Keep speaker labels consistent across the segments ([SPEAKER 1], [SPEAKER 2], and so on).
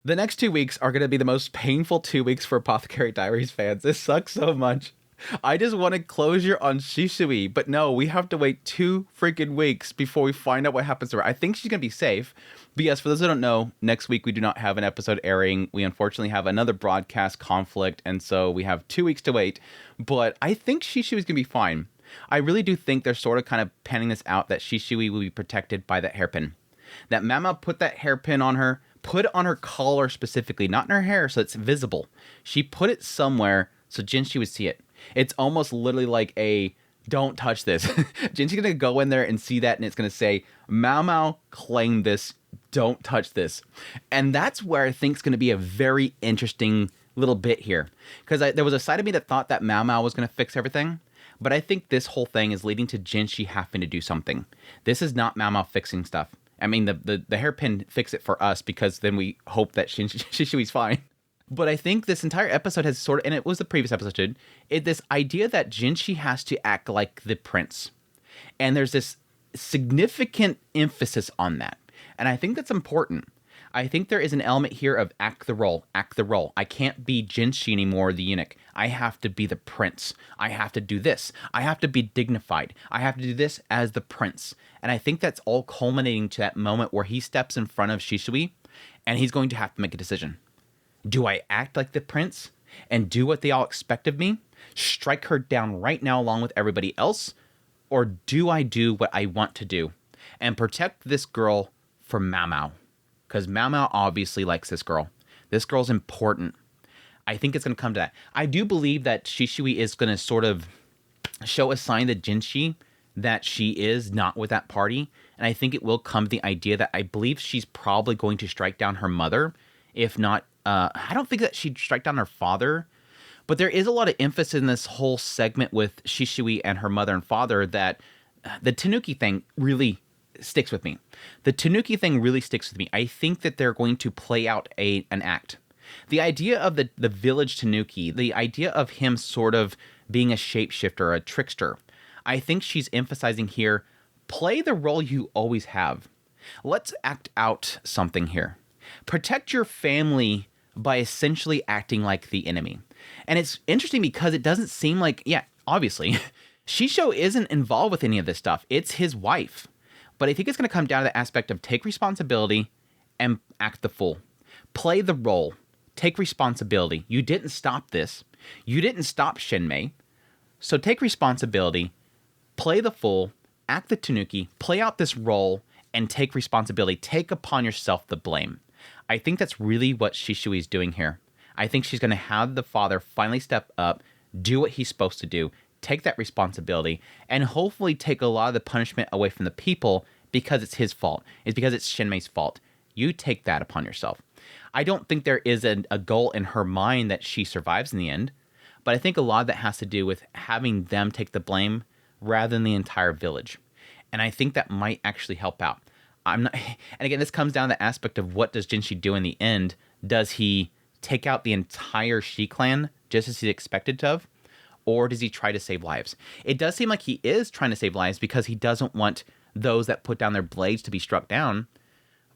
[SPEAKER 1] The next 2 weeks are going to be the most painful 2 weeks for Apothecary Diaries fans. This sucks so much. I just wanted closure on Shisui, but no, we have to wait 2 freaking weeks before we find out what happens to her. I think she's going to be safe. But yes, for those who don't know, next week we do not have an episode airing. We unfortunately have another broadcast conflict, and so we have 2 weeks to wait. But I think Shisui is going to be fine. I really do think they're sort of kind of panning this out that Shisui will be protected by that hairpin. That Maomao put that hairpin on her, put it on her collar specifically, not in her hair so it's visible. She put it somewhere so Jinshi would see it. It's almost literally like a don't touch this. Jinshi's going to go in there and see that, and it's going to say, Maomao claimed this, don't touch this. And that's where I think it's going to be a very interesting little bit here. Because there was a side of me that thought that Maomao was going to fix everything. But I think this whole thing is leading to Jinshi having to do something. This is not Maomao fixing stuff. I mean, the hairpin fix it for us because then we hope that Shishui's fine. But I think this entire episode has sort of, and it was the previous episode, this idea that Jinshi has to act like the prince. And there's this significant emphasis on that. And I think that's important. I think there is an element here of act the role, act the role. I can't be Jinshi anymore, the eunuch. I have to be the prince. I have to do this. I have to be dignified. I have to do this as the prince. And I think that's all culminating to that moment where he steps in front of Shisui and he's going to have to make a decision. Do I act like the prince and do what they all expect of me? Strike her down right now along with everybody else? Or do I do what I want to do and protect this girl from Maomao? Because Maomao obviously likes this girl. This girl's important. I think it's going to come to that. I do believe that Shisui is going to sort of show a sign to Jinshi that she is not with that party. And I think it will come to the idea that I believe she's probably going to strike down her mother. If not, I don't think that she'd strike down her father. But there is a lot of emphasis in this whole segment with Shisui and her mother and father that the Tanuki thing really sticks with me. The Tanuki thing really sticks with me. I think that they're going to play out an act. The idea of the village Tanuki, the idea of him sort of being a shapeshifter, a trickster, I think she's emphasizing here, play the role you always have. Let's act out something here. Protect your family by essentially acting like the enemy. And it's interesting because it doesn't seem like, yeah, obviously, Shishou isn't involved with any of this stuff. It's his wife. But I think it's going to come down to the aspect of take responsibility and act the fool. Play the role. Take responsibility. You didn't stop this. You didn't stop Shenmei. So take responsibility, play the fool, act the Tanuki, play out this role, and take responsibility. Take upon yourself the blame. I think that's really what Shisui is doing here. I think she's going to have the father finally step up, do what he's supposed to do, take that responsibility, and hopefully take a lot of the punishment away from the people because it's his fault. It's because it's Shenmei's fault. You take that upon yourself. I don't think there is a goal in her mind that she survives in the end, but I think a lot of that has to do with having them take the blame rather than the entire village. And I think that might actually help out. And again, this comes down to the aspect of what does Jinshi do in the end? Does he take out the entire Shi clan just as he's expected to have? Or does he try to save lives? It does seem like he is trying to save lives because he doesn't want those that put down their blades to be struck down.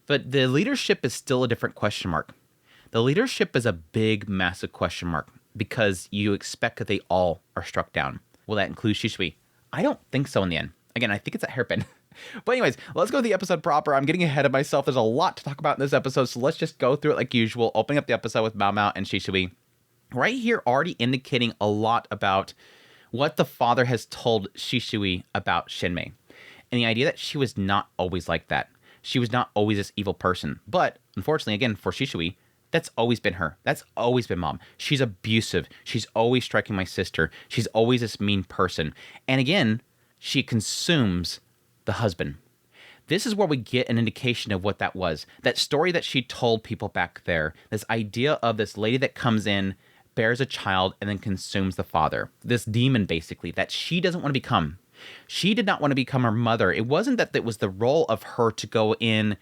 [SPEAKER 1] But the leadership is still a different question mark. The leadership is a big, massive question mark because you expect that they all are struck down. Will that include Shisui? I don't think so in the end. Again, I think it's a hairpin. But anyways, let's go to the episode proper. I'm getting ahead of myself. There's a lot to talk about in this episode, so let's just go through it like usual, opening up the episode with Maomao and Shisui. Right here already indicating a lot about what the father has told Shisui about Shenmei. And the idea that she was not always like that. She was not always this evil person. But unfortunately, again, for Shisui, that's always been her. That's always been mom. She's abusive. She's always striking my sister. She's always this mean person. And again, she consumes the husband. This is where we get an indication of what that was. That story that she told people back there. This idea of this lady that comes in, bears a child, and then consumes the father. This demon, basically, that she doesn't want to become. She did not want to become her mother. It wasn't that it was the role of her to go in,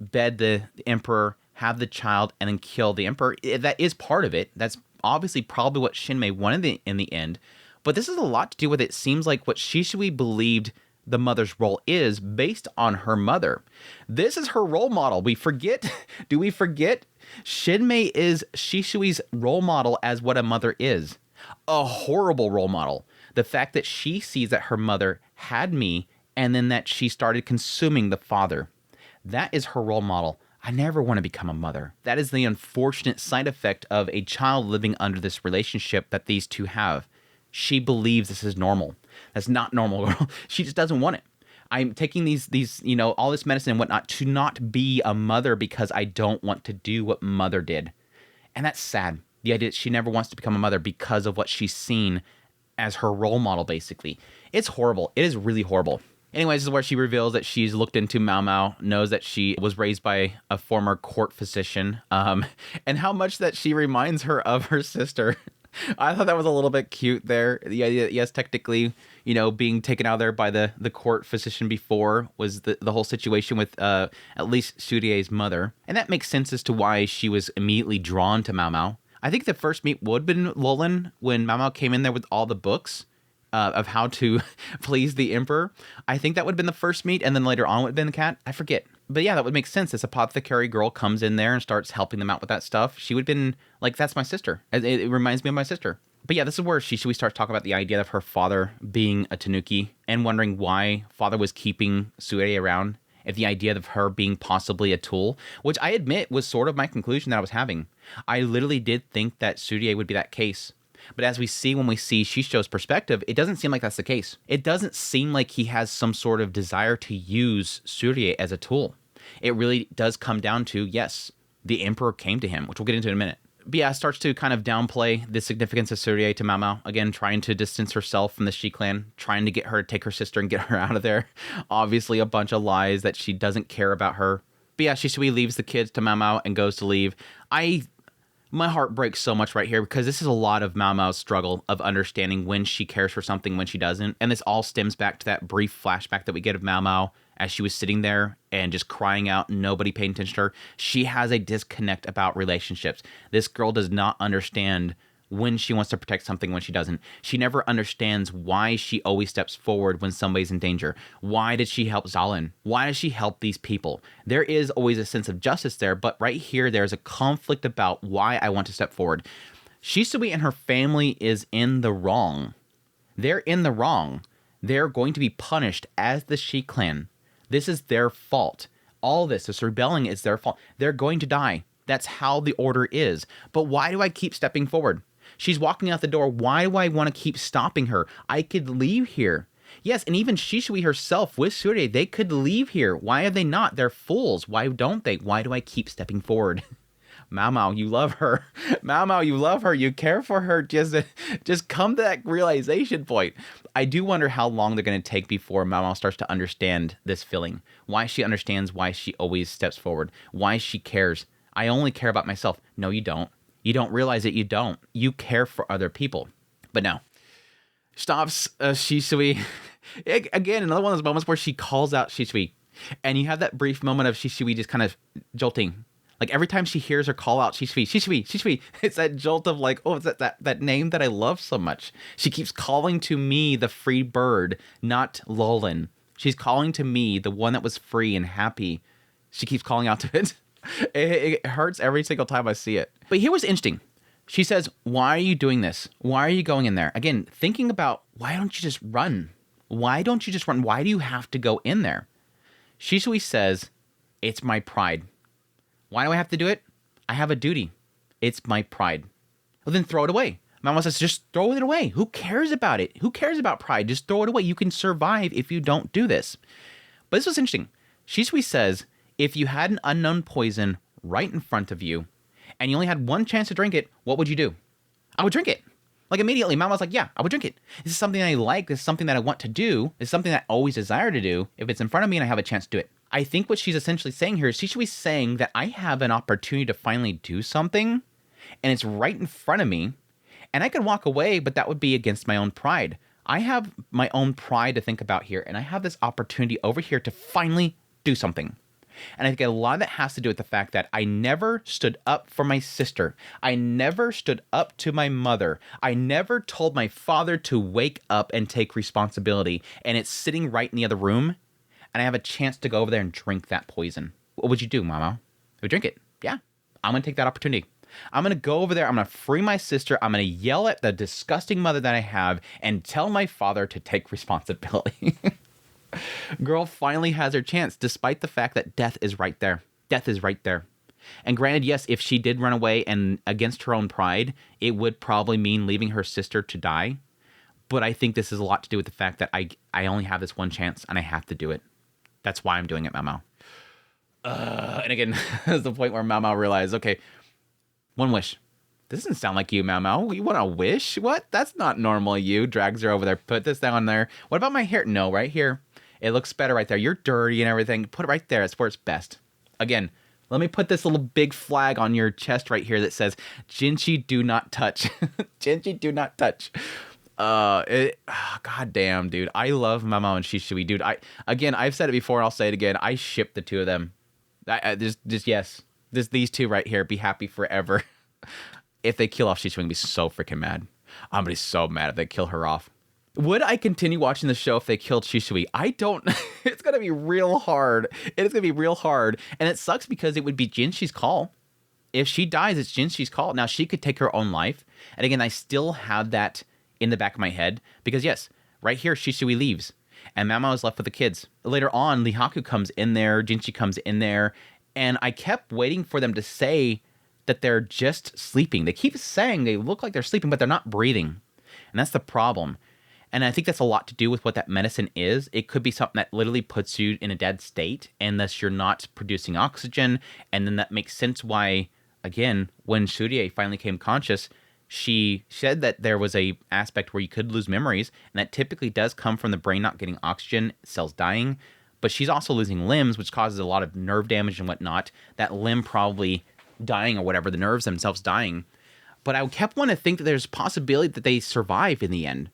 [SPEAKER 1] bed the emperor, have the child, and then kill the emperor. That is part of it. That's obviously probably what Shenmei wanted in the end. But this has a lot to do with it seems like what Shisui believed the mother's role is based on her mother. This is her role model. Do we forget Shenmei is Shisui's role model as what a mother is. A horrible role model. The fact that she sees that her mother had me and then that she started consuming the father. That is her role model. I never want to become a mother. That is the unfortunate side effect of a child living under this relationship that these two have. She believes this is normal. That's not normal, girl. She just doesn't want it. I'm taking these, all this medicine and whatnot to not be a mother because I don't want to do what mother did. And that's sad. The idea that she never wants to become a mother because of what she's seen as her role model, basically. It's horrible. It is really horrible. Anyways, this is where she reveals that she's looked into Maomao, knows that she was raised by a former court physician, and how much that she reminds her of her sister. I thought that was a little bit cute there. The idea that, yes, technically, being taken out of there by the court physician before was the whole situation with at least Suirei's mother. And that makes sense as to why she was immediately drawn to Maomao. I think the first meet would have been Lahan when Maomao came in there with all the books of how to please the emperor. I think that would have been the first meet, and then later on would have been the cat. I forget. But yeah, that would make sense. This apothecary girl comes in there and starts helping them out with that stuff. She would have been like, that's my sister. It reminds me of my sister. But yeah, this is where Shisui starts talking about the idea of her father being a Tanuki and wondering why father was keeping Suirei around. If the idea of her being possibly a tool, which I admit was sort of my conclusion that I was having. I literally did think that Suirei would be that case. But as we see when we see Shishou's perspective, it doesn't seem like that's the case. It doesn't seem like he has some sort of desire to use Suirei as a tool. It really does come down to, yes, the emperor came to him, which we'll get into in a minute. But yeah, starts to kind of downplay the significance of Suirei to Maomao. Again, trying to distance herself from the Shi clan, trying to get her to take her sister and get her out of there. Obviously, a bunch of lies that she doesn't care about her. But yeah, Shisui leaves the kids to Maomao and goes to leave. My heart breaks so much right here because this is a lot of Maomao's struggle of understanding when she cares for something, when she doesn't. And this all stems back to that brief flashback that we get of Maomao as she was sitting there and just crying out, nobody paying attention to her. She has a disconnect about relationships. This girl does not understand when she wants to protect something, when she doesn't. She never understands why she always steps forward when somebody's in danger. Why did she help Zalin? Why does she help these people? There is always a sense of justice there, but right here, there's a conflict about why I want to step forward. Shisui and her family is in the wrong. They're in the wrong. They're going to be punished as the Shi clan. This is their fault. All this rebelling is their fault. They're going to die. That's how the order is. But why do I keep stepping forward? She's walking out the door. Why do I want to keep stopping her? I could leave here. Yes, and even Shisui herself with Suirei, they could leave here. Why are they not? They're fools. Why don't they? Why do I keep stepping forward? Maomao, you love her. Maomao, you love her. You care for her. Just come to that realization point. I do wonder how long they're going to take before Maomao starts to understand this feeling. Why she understands why she always steps forward. Why she cares. I only care about myself. No, you don't. You don't realize that you don't. You care for other people. But no. Stops Shisui. Again, another one of those moments where she calls out Shisui. And you have that brief moment of Shisui just kind of jolting. Like every time she hears her call out Shisui. It's that jolt of like, oh, it's that name that I love so much. She keeps calling to me the free bird, not Lahan. She's calling to me the one that was free and happy. She keeps calling out to it. It hurts every single time I see it. But here was interesting. She says, why are you doing this? Why are you going in there? Again, thinking about, why don't you just run? Why don't you just run? Why do you have to go in there? Shisui says, it's my pride. Why do I have to do it? I have a duty. It's my pride. Well, then throw it away. Mama says, just throw it away. Who cares about it? Who cares about pride? Just throw it away. You can survive if you don't do this. But this was interesting. Shisui says, if you had an unknown poison right in front of you and you only had one chance to drink it, what would you do? I would drink it. Like immediately, Mama's like, yeah, I would drink it. This is something I like. This is something that I want to do. This is something that I always desire to do. If it's in front of me and I have a chance to do it. I think what she's essentially saying here is Shisui saying that I have an opportunity to finally do something and it's right in front of me and I could walk away, but that would be against my own pride. I have my own pride to think about here and I have this opportunity over here to finally do something. And I think a lot of that has to do with the fact that I never stood up for my sister. I never stood up to my mother. I never told my father to wake up and take responsibility. And it's sitting right in the other room. And I have a chance to go over there and drink that poison. What would you do, Mama? I would drink it. Yeah. I'm going to take that opportunity. I'm going to go over there. I'm going to free my sister. I'm going to yell at the disgusting mother that I have and tell my father to take responsibility. Girl finally has her chance, despite the fact that death is right there. Death is right there. And granted, yes, if she did run away and against her own pride, it would probably mean leaving her sister to die. But I think this is a lot to do with the fact that I only have this one chance and I have to do it. That's why I'm doing it, Maomao. And again, there's the point where Maomao realized, okay, one wish. This doesn't sound like you, Maomao. You want a wish? What? That's not normal, you. Drags her over there. Put this down there. What about my hair? No, right here. It looks better right there. You're dirty and everything. Put it right there. It's where it's best. Again, let me put this little big flag on your chest right here that says, Jinshi, do not touch. Jinshi, do not touch. God damn, dude. I love Maomao and Shisui, dude. I've said it before and I'll say it again. I ship the two of them. Yes. These two right here, be happy forever. If they kill off Shisui, I'm gonna be so freaking mad. I'm gonna be so mad if they kill her off. Would I continue watching the show if they killed Shisui? I don't. It's gonna be real hard. It's gonna be real hard, and it sucks because it would be Jinshi's call. If she dies, it's Jinshi's call. Now she could take her own life, and again, I still have that in the back of my head because yes, right here Shisui leaves, and Maomao is left with the kids. Later on, Lihaku comes in there, Jinshi comes in there, and I kept waiting for them to say that they're just sleeping. They keep saying they look like they're sleeping, but they're not breathing, and that's the problem. And I think that's a lot to do with what that medicine is. It could be something that literally puts you in a dead state, and thus you're not producing oxygen. And then that makes sense why, again, when Suirei finally came conscious, she said that there was a aspect where you could lose memories, and that typically does come from the brain not getting oxygen, cells dying. But she's also losing limbs, which causes a lot of nerve damage and whatnot. That limb probably dying or whatever, the nerves themselves dying. But I kept wanting to think that there's a possibility that they survive in the end.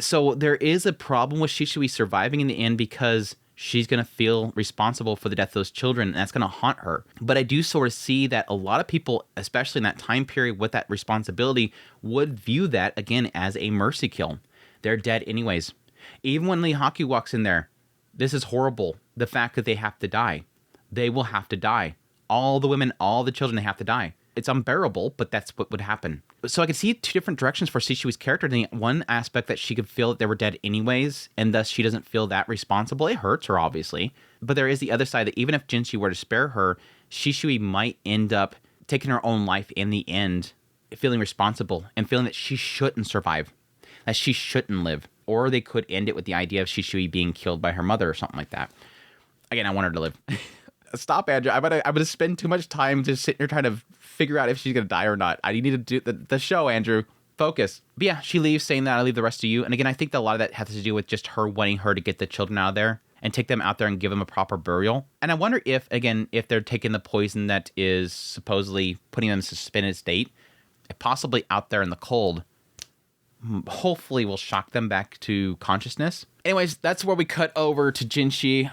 [SPEAKER 1] So there is a problem with Shisui surviving in the end because she's going to feel responsible for the death of those children, and that's going to haunt her. But I do sort of see that a lot of people, especially in that time period with that responsibility, would view that, again, as a mercy kill. They're dead anyways. Even when Lihaku walks in there, this is horrible. The fact that they have to die. They will have to die. All the women, all the children, they have to die. It's unbearable, but that's what would happen. So I could see two different directions for Shishui's character. The one aspect that she could feel that they were dead anyways, and thus she doesn't feel that responsible. It hurts her, obviously. But there is the other side that even if Jinshi were to spare her, Shisui might end up taking her own life in the end, feeling responsible and feeling that she shouldn't survive, that she shouldn't live. Or they could end it with the idea of Shisui being killed by her mother or something like that. Again, I want her to live. Stop, Andrew. I'm gonna spend too much time just sitting here trying to figure out if she's gonna die or not. I need to do the show, Andrew. Focus. But yeah, she leaves saying that I leave the rest of you. And again, I think that a lot of that has to do with just her wanting her to get the children out of there and take them out there and give them a proper burial. And I wonder if, again, if they're taking the poison that is supposedly putting them in a suspended state, possibly out there in the cold, hopefully will shock them back to consciousness. Anyways, that's where we cut over to Jinshi,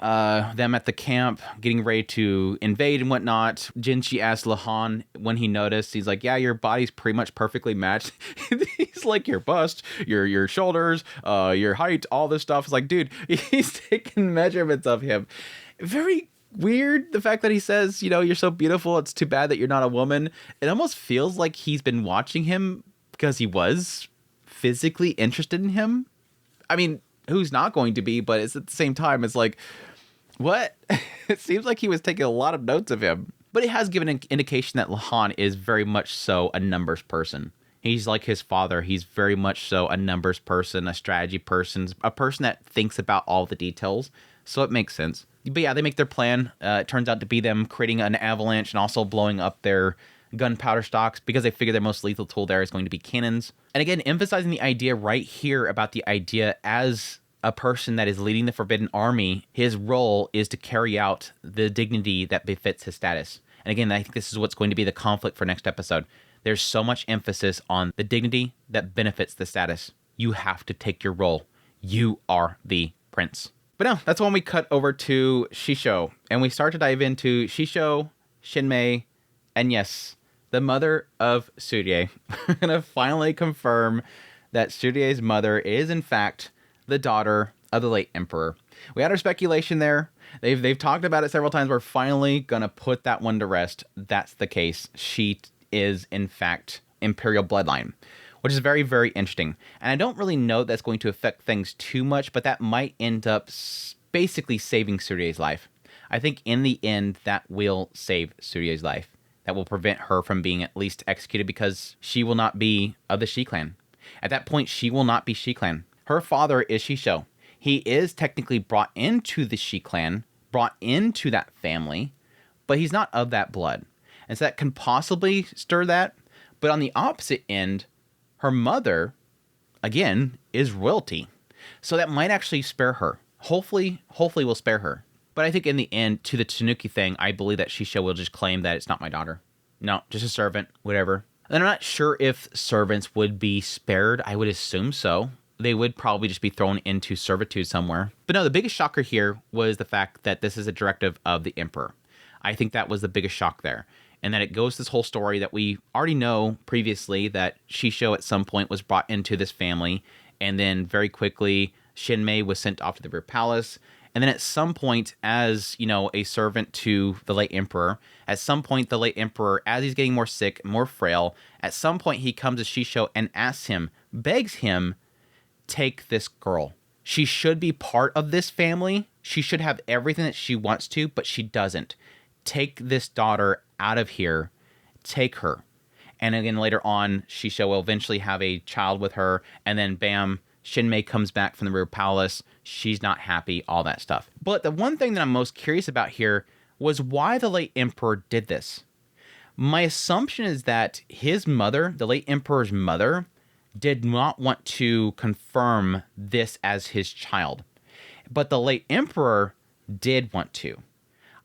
[SPEAKER 1] them at the camp, getting ready to invade and whatnot. Jinshi asked Lahan when he noticed, he's like, yeah, your body's pretty much perfectly matched. He's like, your bust, your shoulders, your height, all this stuff. It's like, dude, he's taking measurements of him. Very weird, the fact that he says, you know, you're so beautiful, it's too bad that you're not a woman. It almost feels like he's been watching him because he was physically interested in him. I mean, who's not going to be, but it's at the same time, it's like, what? It seems like he was taking a lot of notes of him. But it has given an indication that Lahan is very much so a numbers person. He's like his father. He's very much so a numbers person, a strategy person, a person that thinks about all the details. So it makes sense. But yeah, they make their plan. It turns out to be them creating an avalanche and also blowing up their gunpowder stocks because they figure their most lethal tool there is going to be cannons. And again, emphasizing the idea right here about the idea as a person that is leading the Forbidden Army, his role is to carry out the dignity that befits his status. And again, I think this is what's going to be the conflict for next episode. There's so much emphasis on the dignity that benefits the status. You have to take your role. You are the prince. But no, that's when we cut over to Shishou. And we start to dive into Shishou, Shenmei, and yes, the mother of Suirei. We're going to finally confirm that Suirei's mother is, in fact, the daughter of the late emperor. We had our speculation there. They've talked about it several times. We're finally gonna put that one to rest. That's the case. She is in fact Imperial bloodline, which is very, very interesting. And I don't really know that's going to affect things too much, but that might end up basically saving Suirei's life. I think in the end that will save Suirei's life. That will prevent her from being at least executed, because she will not be of the Shi clan. At that point, she will not be Shi clan. Her father is Shishou. He is technically brought into the Shi clan, brought into that family, but he's not of that blood. And so that can possibly stir that. But on the opposite end, her mother, again, is royalty. So that might actually spare her. Hopefully will spare her. But I think in the end, to the Tanuki thing, I believe that Shishou will just claim that it's not my daughter. No, just a servant, whatever. And I'm not sure if servants would be spared. I would assume so. They would probably just be thrown into servitude somewhere. But no, the biggest shocker here was the fact that this is a directive of the emperor. I think that was the biggest shock there. And that it goes this whole story that we already know previously, that Shishou at some point was brought into this family. And then very quickly, Shenmei was sent off to the rear palace. And then at some point, as, you know, a servant to the late emperor, at some point, the late emperor, as he's getting more sick, more frail, at some point he comes to Shishou and asks him, begs him, take this girl. She should be part of this family. She should have everything that she wants to, but she doesn't. Take this daughter out of here. Take her. And again, later on, Shishou will eventually have a child with her, and then bam, Shenmei comes back from the rear palace. She's not happy, all that stuff. But the one thing that I'm most curious about here was why the late emperor did this. My assumption is that his mother, the late emperor's mother, did not want to confirm this as his child. But the late emperor did want to.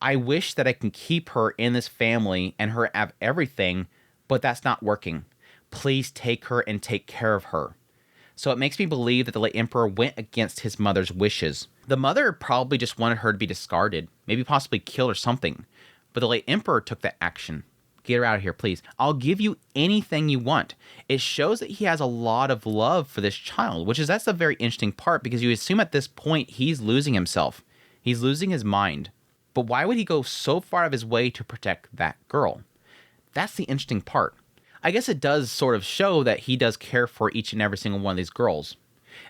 [SPEAKER 1] I wish that I can keep her in this family and her have everything, but that's not working. Please take her and take care of her. So it makes me believe that the late emperor went against his mother's wishes. The mother probably just wanted her to be discarded, maybe possibly killed or something. But the late emperor took that action. Get her out of here, please. I'll give you anything you want. It shows that he has a lot of love for this child, that's the very interesting part, because you assume at this point he's losing himself. He's losing his mind. But why would he go so far out of his way to protect that girl? That's the interesting part. I guess it does sort of show that he does care for each and every single one of these girls.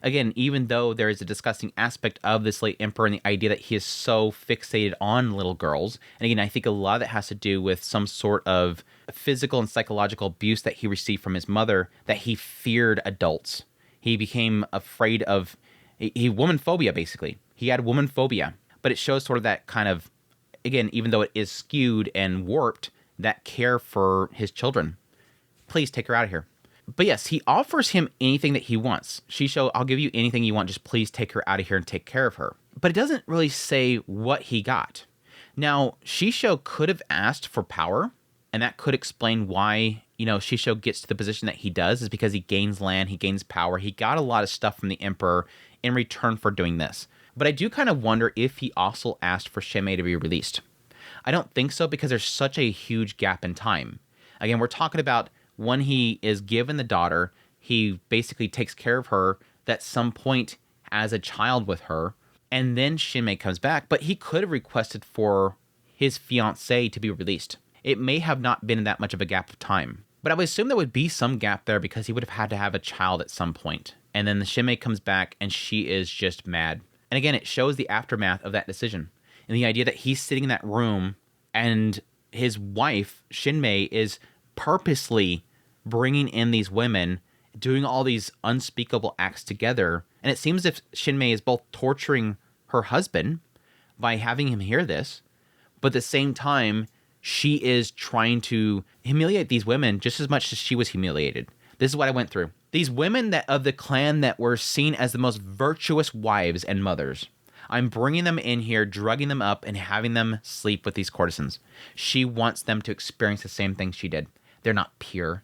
[SPEAKER 1] Again, even though there is a disgusting aspect of this late emperor and the idea that he is so fixated on little girls, and again, I think a lot of that has to do with some sort of physical and psychological abuse that he received from his mother, that he feared adults. He became afraid of woman phobia, basically. He had woman phobia, but it shows sort of that kind of, again, even though it is skewed and warped, that care for his children. Please take her out of here. But yes, he offers him anything that he wants. Shishou, I'll give you anything you want. Just please take her out of here and take care of her. But it doesn't really say what he got. Now, Shishou could have asked for power, and that could explain why, Shishou gets to the position that he does, is because he gains land, he gains power. He got a lot of stuff from the emperor in return for doing this. But I do kind of wonder if he also asked for Shenmei to be released. I don't think so, because there's such a huge gap in time. Again, we're talking about when he is given the daughter, he basically takes care of her at some point as a child with her, and then Shenmei comes back, but he could have requested for his fiancée to be released. It may have not been that much of a gap of time, but I would assume there would be some gap there because he would have had to have a child at some point. And then the Shenmei comes back and she is just mad. And again, it shows the aftermath of that decision. And the idea that he's sitting in that room and his wife, Shenmei, is purposely bringing in these women, doing all these unspeakable acts together. And it seems as if Shenmei is both torturing her husband by having him hear this, but at the same time, she is trying to humiliate these women just as much as she was humiliated. This is what I went through. These women that of the clan that were seen as the most virtuous wives and mothers, I'm bringing them in here, drugging them up, and having them sleep with these courtesans. She wants them to experience the same thing she did. They're not pure.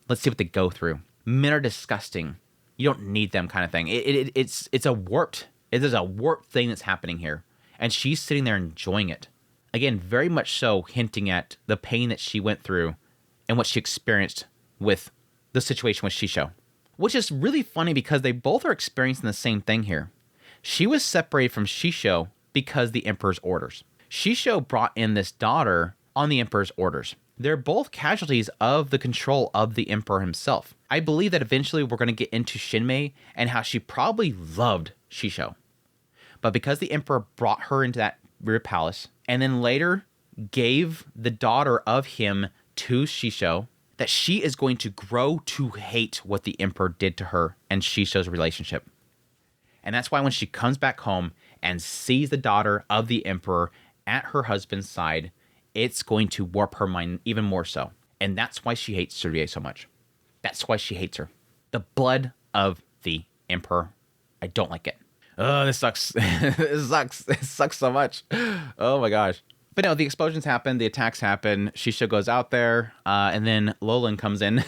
[SPEAKER 1] Let's see what they go through. Men are disgusting. You don't need them, kind of thing. It's a warped. It is a warped thing that's happening here, and she's sitting there enjoying it. Again, very much so hinting at the pain that she went through and what she experienced with the situation with Shishou, which is really funny because they both are experiencing the same thing here. She was separated from Shishou because the emperor's orders. Shishou brought in this daughter on the emperor's orders. They're both casualties of the control of the emperor himself. I believe that eventually we're going to get into Shenmei and how she probably loved Shishou. But because the emperor brought her into that rear palace and then later gave the daughter of him to Shishou, that she is going to grow to hate what the emperor did to her and Shishou's relationship. And that's why when she comes back home and sees the daughter of the emperor at her husband's side, it's going to warp her mind even more so. And that's why she hates Suirei so much. That's why she hates her. The blood of the emperor. I don't like it. Oh, this sucks. This sucks. It sucks so much. Oh my gosh. But no, the explosions happen, the attacks happen. Shishou goes out there, and then Lolan comes in.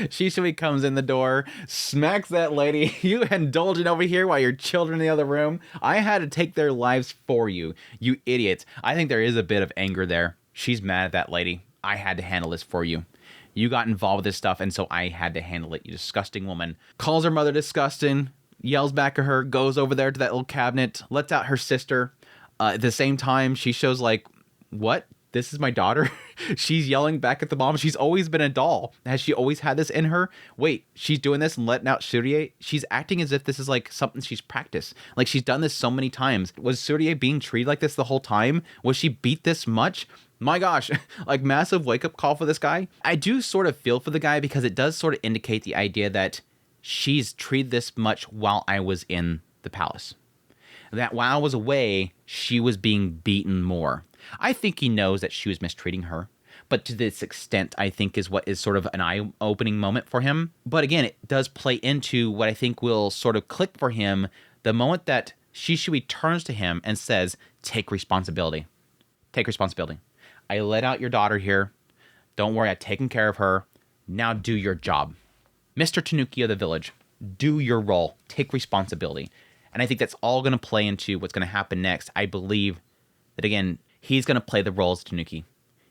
[SPEAKER 1] Shisui comes in the door, smacks that lady. You indulging over here while your children in the other room. I had to take their lives for you, you idiots. I think there is a bit of anger there. She's mad at that lady. I had to handle this for you. You got involved with this stuff, and so I had to handle it, you disgusting woman. Calls her mother disgusting, yells back at her, goes over there to that little cabinet, lets out her sister. At the same time, she shows like, what? This is my daughter? She's yelling back at the mom. She's always been a doll. Has she always had this in her? Wait, she's doing this and letting out Suirei? She's acting as if this is like something she's practiced. Like she's done this so many times. Was Suirei being treated like this the whole time? Was she beat this much? My gosh, like massive wake-up call for this guy. I do sort of feel for the guy because it does sort of indicate the idea that she's treated this much while I was in the palace. That while I was away, she was being beaten more. I think he knows that she was mistreating her, but to this extent, I think is what is sort of an eye-opening moment for him. But again, it does play into what I think will sort of click for him the moment that Shisui turns to him and says, take responsibility. Take responsibility. I let out your daughter here. Don't worry, I've taken care of her. Now do your job. Mr. Tanuki of the village, do your role. Take responsibility. And I think that's all going to play into what's going to happen next. I believe that, again, he's going to play the role as Tanuki.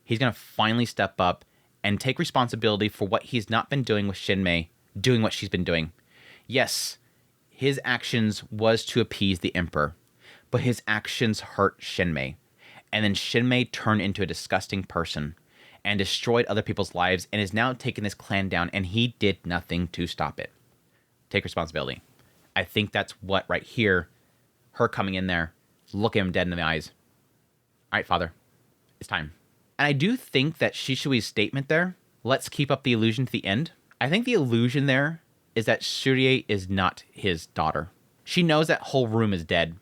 [SPEAKER 1] He's going to finally step up and take responsibility for what he's not been doing with Shenmei, doing what she's been doing. Yes, his actions was to appease the emperor, but his actions hurt Shenmei. And then Shenmei turned into a disgusting person and destroyed other people's lives and is now taking this clan down, and he did nothing to stop it. Take responsibility. I think that's what right here, her coming in there, looking him dead in the eyes. All right, father, it's time. And I do think that Shisui's statement there, let's keep up the illusion to the end. I think the illusion there is that Suirei is not his daughter. She knows that whole room is dead,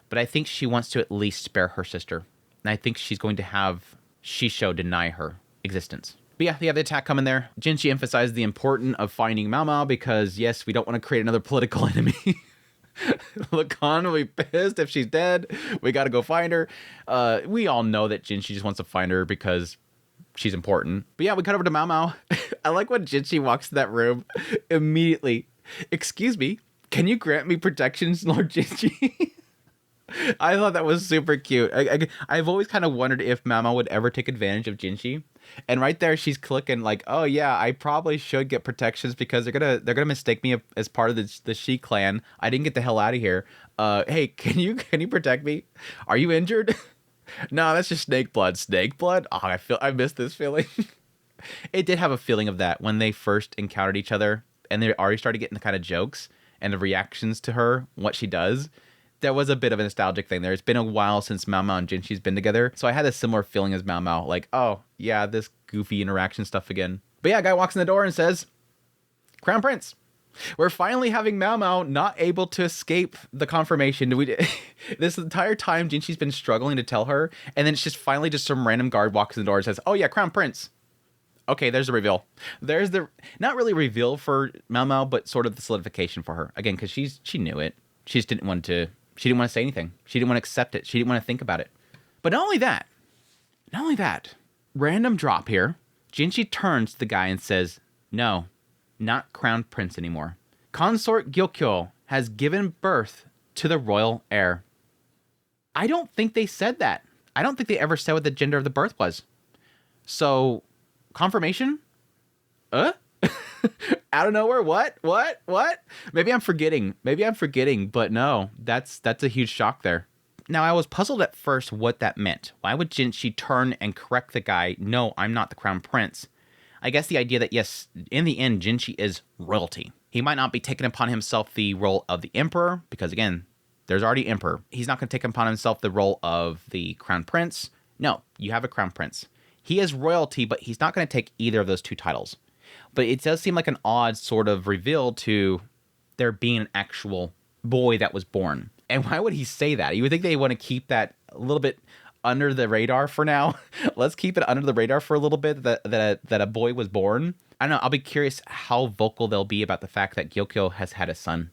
[SPEAKER 1] but I think she wants to at least spare her sister. And I think she's going to have Shishou deny her existence. But yeah, they have the attack coming there. Jinshi emphasizes the importance of finding Maomao because, yes, we don't want to create another political enemy. Lahan will be pissed if she's dead. We got to go find her. We all know that Jinshi just wants to find her because she's important. But yeah, we cut over to Maomao. I like when Jinshi walks to that room immediately. Excuse me, can you grant me protections, Lord Jinshi? I thought that was super cute. I've always kind of wondered if Maomao would ever take advantage of Jinshi. And right there, she's clicking like, oh yeah, I probably should get protections because they're gonna mistake me as part of the Shi clan. I didn't get the hell out of here. Hey, can you protect me? Are you injured? No, that's just snake blood. Snake blood? Oh, I miss this feeling. It did have a feeling of that when they first encountered each other, and they already started getting the kind of jokes and the reactions to her, what she does. There was a bit of a nostalgic thing there. It's been a while since Maomao and Jinshi's been together, so I had a similar feeling as Maomao, like, oh, yeah, this goofy interaction stuff again. But yeah, a guy walks in the door and says, Crown Prince, we're finally having Maomao not able to escape the confirmation. This entire time, Jinshi's been struggling to tell her, and then it's just finally just some random guard walks in the door and says, oh yeah, Crown Prince. Okay, there's the reveal. There's the, not really reveal for Maomao, but sort of the solidification for her. Again, because she knew it. She just didn't want to say anything. She didn't want to accept it. She didn't want to think about it. But not only that, random drop here, Jinshi turns to the guy and says, no, not Crown Prince anymore. Consort Gyokuyou has given birth to the royal heir. I don't think they said that. I don't think they ever said what the gender of the birth was. So, confirmation? Out of nowhere? What? Maybe I'm forgetting. But no, that's a huge shock there. Now, I was puzzled at first what that meant. Why would Jinshi turn and correct the guy? No, I'm not the crown prince. I guess the idea that, yes, in the end, Jinshi is royalty. He might not be taking upon himself the role of the emperor, because again, there's already emperor. He's not going to take upon himself the role of the crown prince. No, you have a crown prince. He is royalty, but he's not going to take either of those two titles. But it does seem like an odd sort of reveal to there being an actual boy that was born. And why would he say that? You would think they want to keep that a little bit under the radar for now. Let's keep it under the radar for a little bit that a boy was born. I don't know. I'll be curious how vocal they'll be about the fact that Gyokuyou has had a son.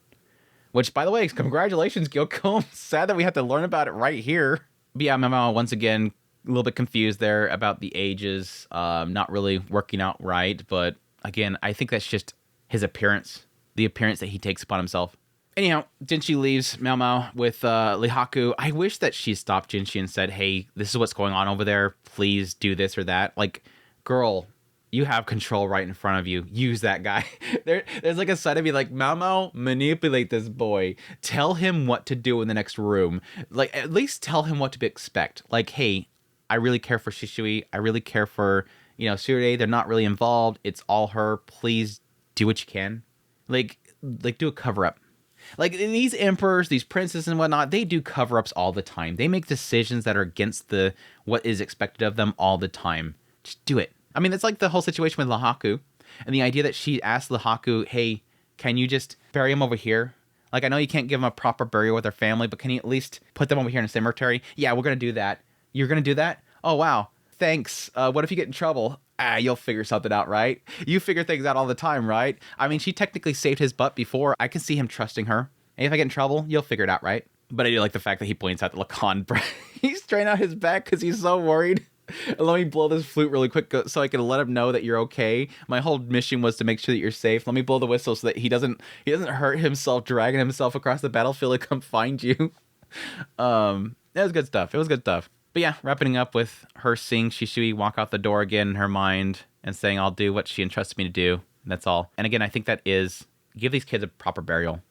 [SPEAKER 1] Which, by the way, congratulations, Gyokuyou. I'm sad that we have to learn about it right here. But yeah, Maomao, once again, a little bit confused there about the ages. Not really working out right. But again, I think that's just his appearance. The appearance that he takes upon himself. Anyhow, Jinshi leaves Maomao with Lihaku. I wish that she stopped Jinshi and said, hey, this is what's going on over there. Please do this or that. Like, girl, you have control right in front of you. Use that guy. There's like a side of me like, Maomao, manipulate this boy. Tell him what to do in the next room. Like, at least tell him what to expect. Like, hey, I really care for Shisui. I really care for, Suirei. They're not really involved. It's all her. Please do what you can. Like do a cover-up. Like, these emperors, these princes and whatnot, they do cover-ups all the time. They make decisions that are against what is expected of them all the time. Just do it. I mean, it's like the whole situation with Lihaku. And the idea that she asked Lihaku, hey, can you just bury him over here? Like, I know you can't give them a proper burial with their family, but can you at least put them over here in a cemetery? Yeah, we're going to do that. You're going to do that? Oh, wow. Thanks. What if you get in trouble? You'll figure something out, right? You figure things out all the time, right? I mean, she technically saved his butt before. I can see him trusting her. And if I get in trouble, you'll figure it out, right? But I do like the fact that he points out that Lahan, he's straining out his back because he's so worried. Let me blow this flute really quick so I can let him know that you're okay. My whole mission was to make sure that you're safe. Let me blow the whistle so that he doesn't hurt himself, dragging himself across the battlefield to come find you. It was good stuff. But yeah, wrapping up with her seeing Shisui walk out the door again in her mind and saying, I'll do what she entrusted me to do. That's all. And again, I think that is, give these kids a proper burial.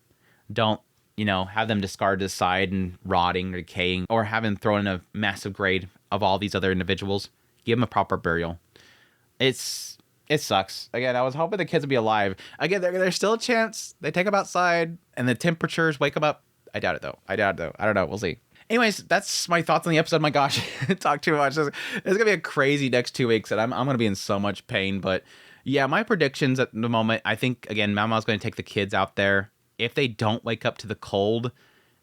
[SPEAKER 1] Don't, have them discarded to the side and rotting or decaying, or have them thrown in a massive grave of all these other individuals. Give them a proper burial. It sucks. Again, I was hoping the kids would be alive. Again, there's still a chance they take them outside and the temperatures wake them up. I doubt it, though. I don't know. We'll see. Anyways, that's my thoughts on the episode. My gosh, talk too much. It's going to be a crazy next 2 weeks, and I'm going to be in so much pain. But yeah, my predictions at the moment, I think, again, Maomao's going to take the kids out there. If they don't wake up to the cold,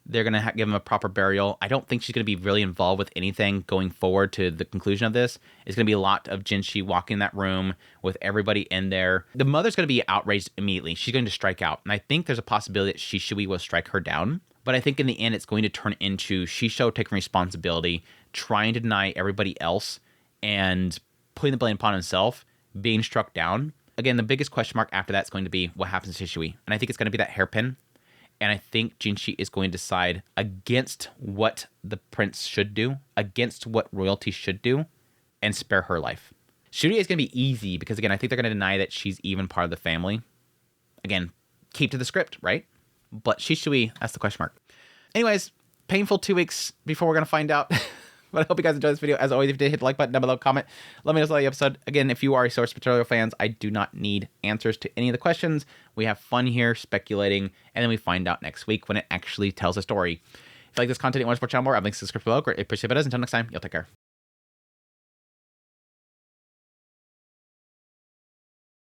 [SPEAKER 1] they're going to give them a proper burial. I don't think she's going to be really involved with anything going forward to the conclusion of this. It's going to be a lot of Jinshi walking in that room with everybody in there. The mother's going to be outraged immediately. She's going to strike out. And I think there's a possibility that Shisui will strike her down. But I think in the end, it's going to turn into Shishou taking responsibility, trying to deny everybody else, and putting the blame upon himself, being struck down. Again, the biggest question mark after that is going to be what happens to Shisui. And I think it's going to be that hairpin. And I think Jinshi is going to decide against what the prince should do, against what royalty should do, and spare her life. Suirei is going to be easy because, again, I think they're going to deny that she's even part of the family. Again, keep to the script, right? But Shisui, that's the question mark. Anyways, painful 2 weeks before we're going to find out. But I hope you guys enjoyed this video. As always, if you did, hit the like button down below, comment. Let me know about the episode. Again, if you are a source material fans, I do not need answers to any of the questions. We have fun here speculating, and then we find out next week when it actually tells a story. If you like this content and you want to support the channel more, I have links to the script below. Greatly appreciate it. Until next time, you'll take care.